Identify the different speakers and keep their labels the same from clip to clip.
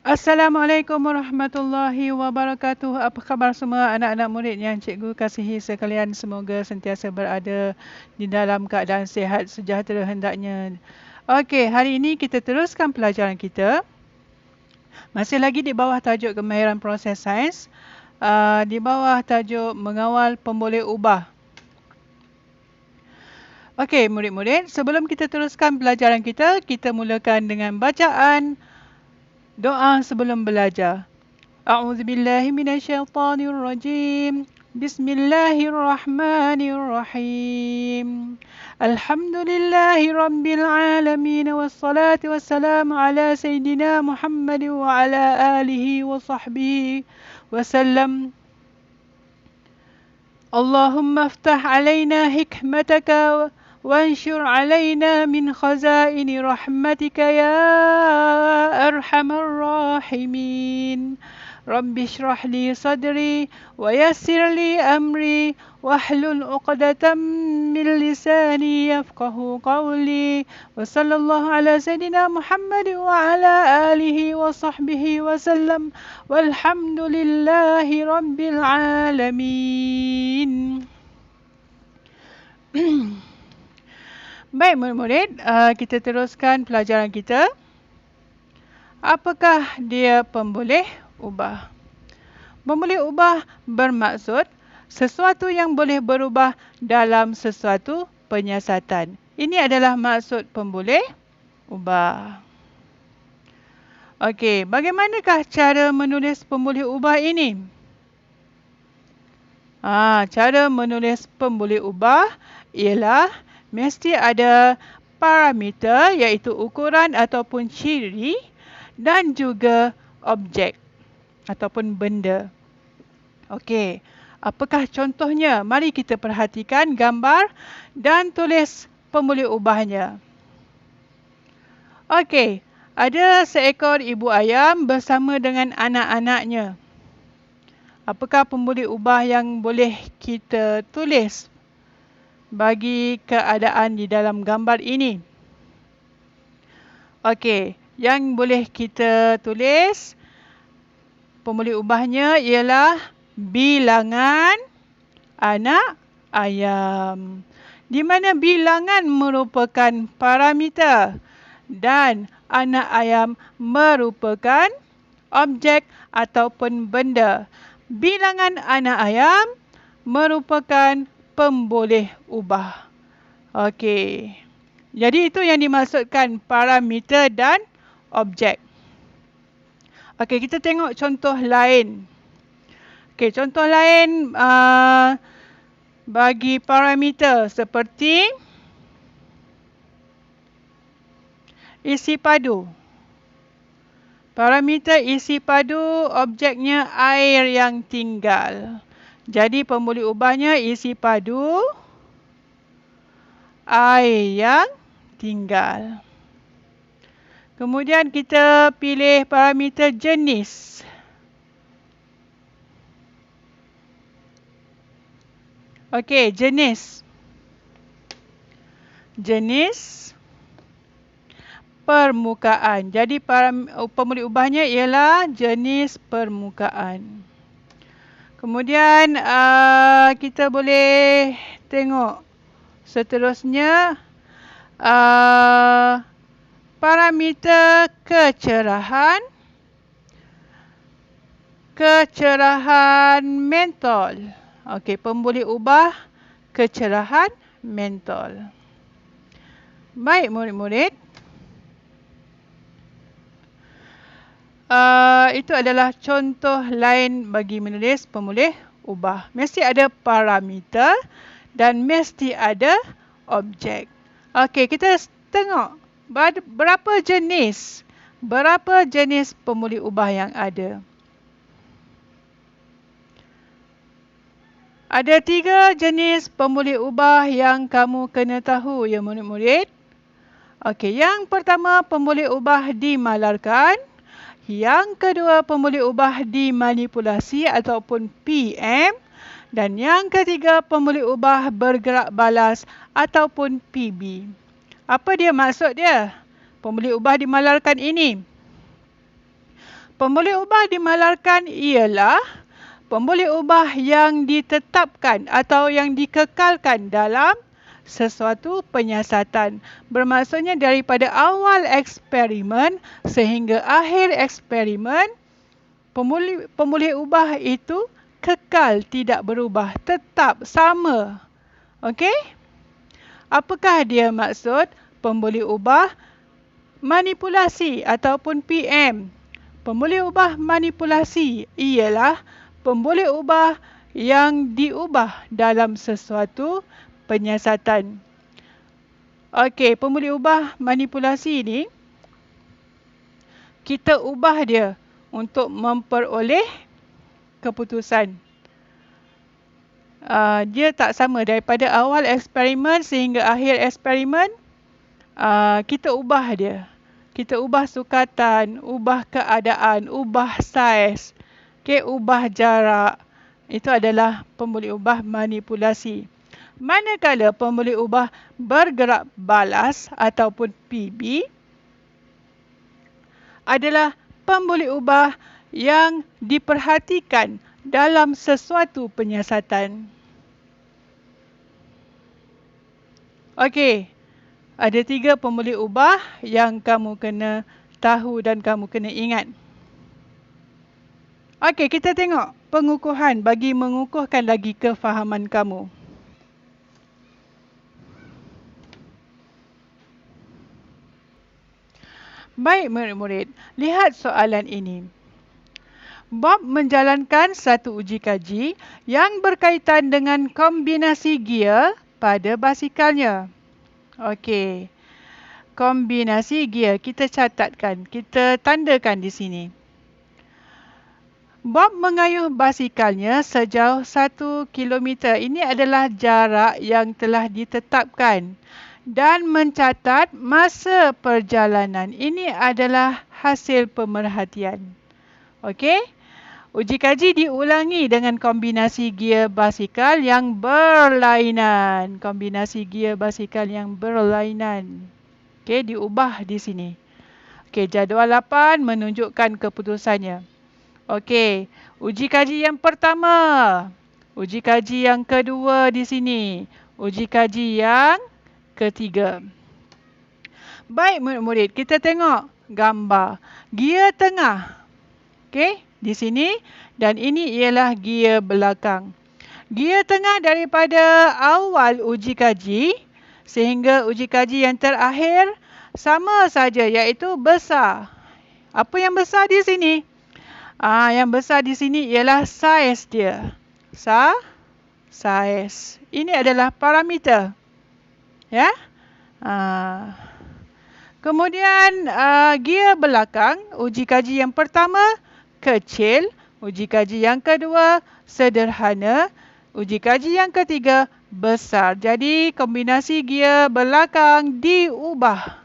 Speaker 1: Assalamualaikum warahmatullahi wabarakatuh. Apa khabar semua anak-anak murid yang cikgu kasihi sekalian? Semoga sentiasa berada di dalam keadaan sihat sejahtera hendaknya. Okey, hari ini kita teruskan pelajaran kita. Masih lagi di bawah tajuk kemahiran proses sains. Di bawah tajuk mengawal pemboleh ubah. Okey, murid-murid, sebelum kita teruskan pelajaran kita, kita mulakan dengan bacaan doa sebelum belajar. أعوذ بالله من الشيطان الرجيم بسم الله الرحمن الرحيم الحمد لله رب العالمين والصلاة والسلام على سيدنا محمد وعلى آله وصحبه وسلم اللهم افتح علينا حكمتك وانشر علينا من خزائن رحمتك يا أرحم الراحمين رب اشرح لي صدري ويسر لي أمري واحلل عقدة من لساني يفقه قولي وصلى الله على سيدنا محمد وعلى آله وصحبه وسلم والحمد لله رب العالمين. Baik murid-murid, kita teruskan pelajaran kita. Apakah dia pemboleh ubah? Pemboleh ubah bermaksud sesuatu yang boleh berubah dalam sesuatu penyiasatan. Ini adalah maksud pemboleh ubah. Okey, bagaimanakah cara menulis pemboleh ubah ini? Cara menulis pemboleh ubah ialah mesti ada parameter iaitu ukuran ataupun ciri dan juga objek ataupun benda. Okey, apakah contohnya? Mari kita perhatikan gambar dan tulis pemboleh ubahnya. Okey, ada seekor ibu ayam bersama dengan anak-anaknya. Apakah pemboleh ubah yang boleh kita tulis bagi keadaan di dalam gambar ini? Okey, yang boleh kita tulis pemboleh ubahnya ialah bilangan anak ayam. Di mana bilangan merupakan parameter dan anak ayam merupakan objek ataupun benda. Bilangan anak ayam merupakan pemboleh ubah. Okey. Jadi itu yang dimaksudkan parameter dan objek. Okey, kita tengok contoh lain. Okey, contoh lain bagi parameter seperti isi padu. Parameter isi padu objeknya air yang tinggal. Jadi pemboleh ubahnya isi padu air yang tinggal. Kemudian kita pilih parameter jenis. Okey, jenis. Jenis permukaan. Jadi pemboleh ubahnya ialah jenis permukaan. Kemudian kita boleh tengok seterusnya parameter kecerahan. Kecerahan mentol. Okey, pemboleh ubah kecerahan mentol. Baik murid-murid. Itu adalah contoh lain bagi menulis pemboleh ubah. Mesti ada parameter dan mesti ada objek. Okey, kita tengok berapa jenis pemboleh ubah yang ada. Ada 3 jenis pemboleh ubah yang kamu kena tahu ya murid-murid. Okey, yang pertama pemboleh ubah dimalarkan. Yang kedua pemboleh ubah dimanipulasi ataupun PM. Dan yang ketiga pemboleh ubah bergerak balas ataupun PB. Apa dia maksud dia? Pemboleh ubah dimalarkan ini. Pemboleh ubah dimalarkan ialah pemboleh ubah yang ditetapkan atau yang dikekalkan dalam sesuatu penyiasatan. Bermaksudnya daripada awal eksperimen sehingga akhir eksperimen, pemboleh ubah itu kekal, tidak berubah, tetap sama. Okey? Apakah dia maksud pemboleh ubah manipulasi ataupun PM? Pemboleh ubah manipulasi ialah pemboleh ubah yang diubah dalam sesuatu penyiasatan. Okey, pemboleh ubah manipulasi ni kita ubah dia untuk memperoleh keputusan. Dia tak sama daripada awal eksperimen sehingga akhir eksperimen. Kita ubah dia. Kita ubah sukatan, ubah keadaan, ubah saiz, ubah jarak. Itu adalah pemboleh ubah manipulasi. Manakala pemboleh ubah bergerak balas ataupun PB adalah pemboleh ubah yang diperhatikan dalam sesuatu penyiasatan. Okey, ada 3 pemboleh ubah yang kamu kena tahu dan kamu kena ingat. Okey, kita tengok pengukuhan bagi mengukuhkan lagi kefahaman kamu. Baik murid-murid, lihat soalan ini. Bob menjalankan satu uji kaji yang berkaitan dengan kombinasi gear pada basikalnya. Okey, kombinasi gear kita catatkan, kita tandakan di sini. Bob mengayuh basikalnya sejauh 1 kilometer. Ini adalah jarak yang telah ditetapkan. Dan mencatat masa perjalanan. Ini adalah hasil pemerhatian. Okey? Uji kaji diulangi dengan kombinasi gear basikal yang berlainan. Kombinasi gear basikal yang berlainan. Okey, diubah di sini. Okey, jadual 8 menunjukkan keputusannya. Okey, uji kaji yang pertama. Uji kaji yang kedua di sini. Uji kaji yang ketiga. Baik murid-murid, kita tengok gambar. Gear tengah. Okey, di sini. Dan ini ialah gear belakang. Gear tengah daripada awal uji kaji sehingga uji kaji yang terakhir sama saja, iaitu besar. Apa yang besar di sini? Yang besar di sini ialah saiz dia. Saiz. Ini adalah parameter. Ya. Kemudian gear belakang, uji kaji yang pertama kecil, uji kaji yang kedua sederhana, uji kaji yang ketiga besar. Jadi kombinasi gear belakang diubah.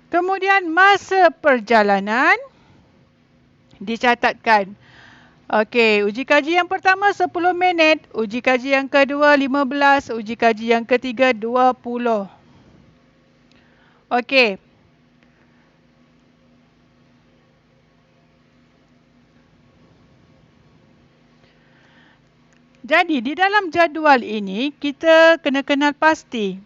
Speaker 1: Kemudian masa perjalanan dicatatkan. Okey, uji kaji yang pertama 10 minit, uji kaji yang kedua 15, uji kaji yang ketiga 20. Okey. Jadi di dalam jadual ini kita kena kenal pasti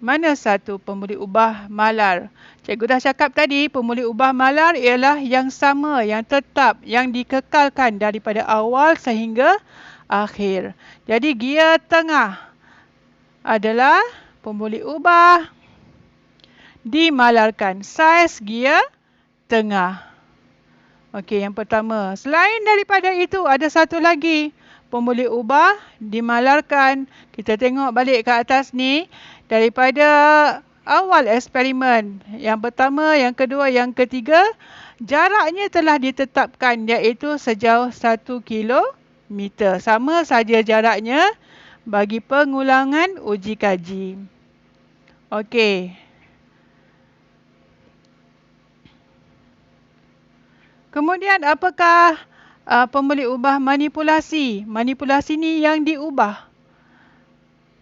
Speaker 1: mana satu pemboleh ubah malar. Cikgu dah cakap tadi, pemboleh ubah malar ialah yang sama, yang tetap, yang dikekalkan daripada awal sehingga akhir. Jadi gear tengah adalah pemboleh ubah dimalarkan. Saiz gear tengah. Okey, yang pertama. Selain daripada itu, ada satu lagi. Pemboleh ubah dimalarkan. Kita tengok balik ke atas ni. Daripada awal eksperimen. Yang pertama, yang kedua, yang ketiga. Jaraknya telah ditetapkan iaitu sejauh 1 kilometer. Sama saja jaraknya bagi pengulangan uji kaji. Okey. Kemudian apakah pemboleh ubah manipulasi? Manipulasi ni yang diubah.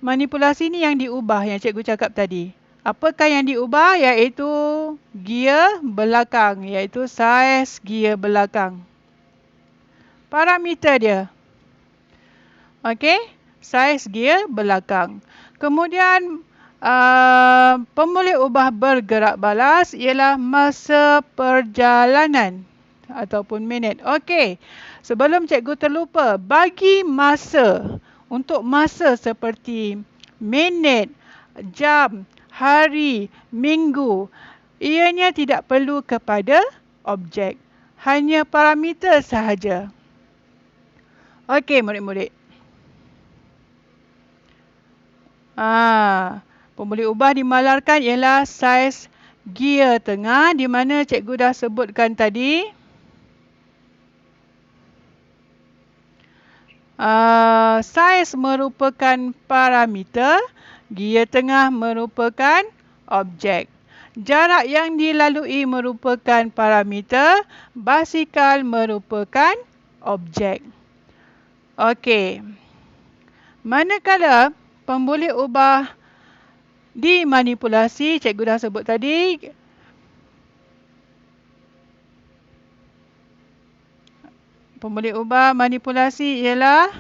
Speaker 1: Manipulasi ni yang diubah yang cikgu cakap tadi. Apakah yang diubah? Iaitu gear belakang, iaitu saiz gear belakang. Parameter dia. Okey, saiz gear belakang. Kemudian pemboleh ubah bergerak balas ialah masa perjalanan ataupun minit. Okey, sebelum cikgu terlupa, bagi masa, untuk masa seperti minit, jam, hari, minggu, ianya tidak perlu kepada objek. Hanya parameter sahaja. Okey, murid-murid. Pemboleh ubah dimalarkan ialah saiz gear tengah, di mana cikgu dah sebutkan tadi. Saiz merupakan parameter, gear tengah merupakan objek. Jarak yang dilalui merupakan parameter, basikal merupakan objek. Okey. Manakala pemboleh ubah dimanipulasi, cikgu dah sebut tadi. Pemboleh ubah manipulasi ialah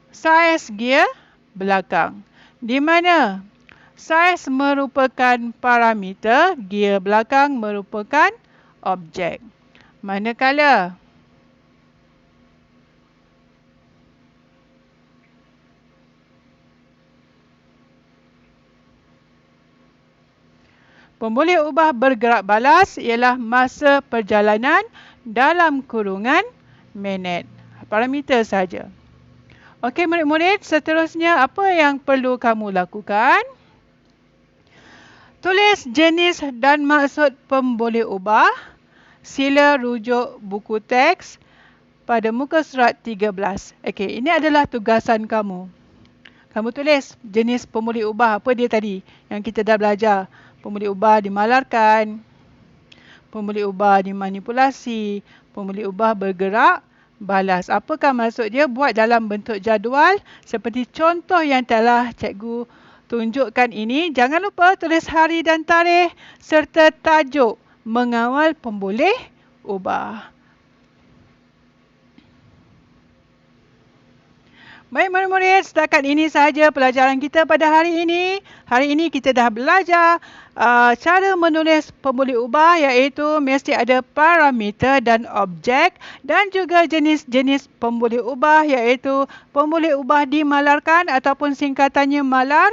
Speaker 1: saiz gear belakang, di mana saiz merupakan parameter, gear belakang merupakan objek. Manakala pemboleh ubah bergerak balas ialah masa perjalanan dalam kurungan minit. Parameter saja. Okey murid-murid, seterusnya apa yang perlu kamu lakukan? Tulis jenis dan maksud pemboleh ubah. Sila rujuk buku teks pada muka surat 13. Okey, ini adalah tugasan kamu. Kamu tulis jenis pemboleh ubah, apa dia tadi yang kita dah belajar. Pemboleh ubah dimalarkan, pemboleh ubah dimanipulasi, pemboleh ubah bergerak balas. Apakah maksud dia? Buat dalam bentuk jadual seperti contoh yang telah cikgu tunjukkan ini. Jangan lupa tulis hari dan tarikh serta tajuk mengawal pemboleh ubah. Baik murid-murid, setakat ini sahaja pelajaran kita pada hari ini. Hari ini kita dah belajar cara menulis pemboleh ubah, iaitu mesti ada parameter dan objek, dan juga jenis-jenis pemboleh ubah, iaitu pemboleh ubah dimalarkan ataupun singkatannya malar,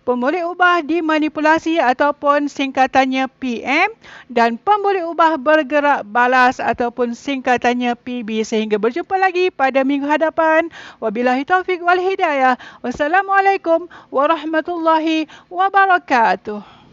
Speaker 1: pemboleh ubah dimanipulasi ataupun singkatannya PM, dan pemboleh ubah bergerak balas ataupun singkatannya PB. Sehingga berjumpa lagi pada minggu hadapan. Wabillahi taufiq wal hidayah. Wassalamualaikum warahmatullahi wabarakatuh.